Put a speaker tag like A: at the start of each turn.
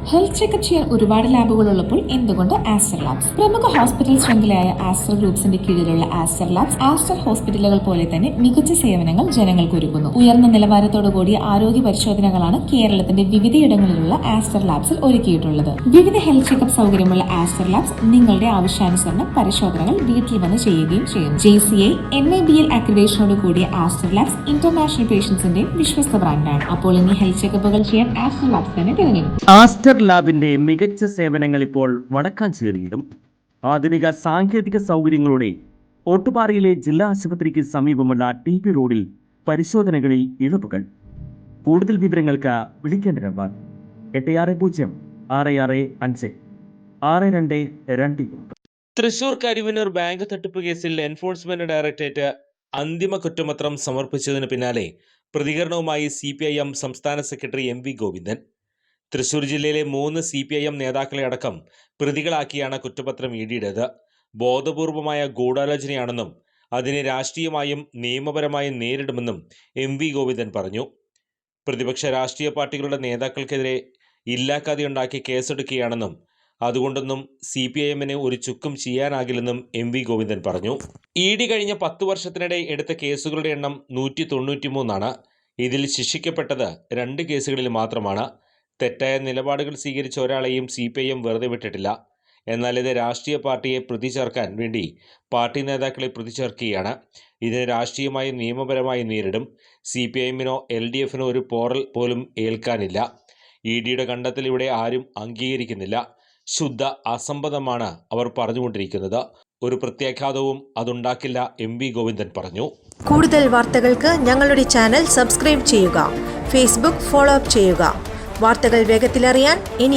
A: Health checkup ചെയ്യാൻ ഒരുപാട് ലാബുകൾ ഉള്ളപ്പോൾ എന്തുകൊണ്ട് ആസ്റ്റർ ലാബ്സ്? പ്രമുഖ ഹോസ്പിറ്റൽ ശൃംഖലയായ ആസ്റ്റർ ഗ്രൂപ്പ്സിന്റെ കീഴിലുള്ള ആസ്റ്റർ ലാബ്സ് ആസ്റ്റർ ഹോസ്പിറ്റലുകൾ പോലെ തന്നെ മികച്ച സേവനങ്ങൾ ജനങ്ങൾക്ക് ഒരുക്കുന്നു. ഉയർന്ന നിലവാരത്തോടു കൂടിയ ആരോഗ്യ പരിശോധനകളാണ് കേരളത്തിന്റെ വിവിധയിടങ്ങളിലുള്ള ആസ്റ്റർ ലാബ്സിൽ ഒരുക്കിയിട്ടുള്ളത്. വിവിധ ഹെൽത്ത് ചെക്കപ്പ് സൗകര്യമുള്ള ആസ്റ്റർ ലാബ്സ് നിങ്ങളുടെ ആവശ്യാനുസരണം പരിശോധനകൾ വീട്ടിൽ വന്ന് ചെയ്യുകയും ചെയ്യും. JCI NABL അക്രഡിറ്റേഷനോട് കൂടിയ ആസ്റ്റർ ലാബ്സ് ഇന്റർനാഷണൽ പേഷ്യൻസിന്റെ വിശ്വസ്ത ബ്രാൻഡാണ്. അപ്പോൾ ഇനി ഹെൽത്ത് ചെക്കപ്പുകൾ ചെയ്യാൻ ആസ്റ്റർ ലാബ്സ് തന്നെ തിരഞ്ഞെടുക്കും.
B: ആസ്റ്റർ ലാബിന്റെ മികച്ച സേവനങ്ങൾ ഇപ്പോൾ വടക്കാഞ്ചേരിയിലും. ആധുനിക സാങ്കേതിക സൗകര്യങ്ങളോടെ ഓട്ടുപാറയിലെ ജില്ലാ ആശുപത്രിക്ക് സമീപമുള്ള TP റോഡിൽ പരിശോധനകളിൽ ഇളവുകൾ. കൂടുതൽ വിവരങ്ങൾക്ക് വിളിക്കേണ്ട നമ്പർ 86066562.
C: തൃശൂർ കരിവന്നൂർ ബാങ്ക് തട്ടിപ്പ് കേസിൽ എൻഫോഴ്സ്മെന്റ് ഡയറക്ടറേറ്റ് അന്തിമ കുറ്റപത്രം സമർപ്പിച്ചതിന് പിന്നാലെ പ്രതികരണവുമായി CPIM സംസ്ഥാന സെക്രട്ടറി MV ഗോവിന്ദൻ. തൃശൂർ ജില്ലയിലെ 3 CPIM നേതാക്കളെ അടക്കം പ്രതികളാക്കിയാണ് കുറ്റപത്രം EDയുടേത്. ബോധപൂർവമായ ഗൂഢാലോചനയാണെന്നും അതിനെ രാഷ്ട്രീയമായും നിയമപരമായും നേരിടുമെന്നും MV ഗോവിന്ദൻ പറഞ്ഞു. പ്രതിപക്ഷ രാഷ്ട്രീയ പാർട്ടികളുടെ നേതാക്കൾക്കെതിരെ ഇല്ലാക്കാതെയുണ്ടാക്കി കേസെടുക്കുകയാണെന്നും അതുകൊണ്ടൊന്നും CPIMന് ഒരു ചുക്കും ചെയ്യാനാകില്ലെന്നും MV ഗോവിന്ദൻ പറഞ്ഞു. ED കഴിഞ്ഞ 10 വർഷത്തിനിടെ എടുത്ത കേസുകളുടെ എണ്ണം 193 ഇതിൽ ശിക്ഷിക്കപ്പെട്ടത് 2 കേസുകളിൽ മാത്രമാണ്. തെറ്റായ നിലപാടുകൾ സ്വീകരിച്ച ഒരാളെയും CPIM വെറുതെ വിട്ടിട്ടില്ല. എന്നാൽ ഇത് രാഷ്ട്രീയ പാർട്ടിയെ പ്രതി ചേർക്കാൻ വേണ്ടി പാർട്ടി നേതാക്കളെ പ്രതി ചേർക്കുകയാണ്. ഇതിനെ രാഷ്ട്രീയമായും നിയമപരമായും നേരിടും. CPIMനോ LDFനോ ഒരു പോറൽ പോലും ഏൽക്കാനില്ല. EDയുടെ കണ്ടെത്തൽ ഇവിടെ ആരും അംഗീകരിക്കുന്നില്ല. ശുദ്ധ അസംബന്ധമാണ് അവർ പറഞ്ഞുകൊണ്ടിരിക്കുന്നത്. ഒരു പ്രത്യാഘാതവും അതുണ്ടാക്കില്ല, MV ഗോവിന്ദൻ പറഞ്ഞു.
D: കൂടുതൽ വാർത്തകൾക്ക് ഞങ്ങളുടെ ചാനൽ സബ്സ്ക്രൈബ് ചെയ്യുക. ഫേസ്ബുക്ക് ഫോളോ അപ്പ് ചെയ്യുക. വാർത്തകൾ വേഗത്തിലറിയാൻ ഇനി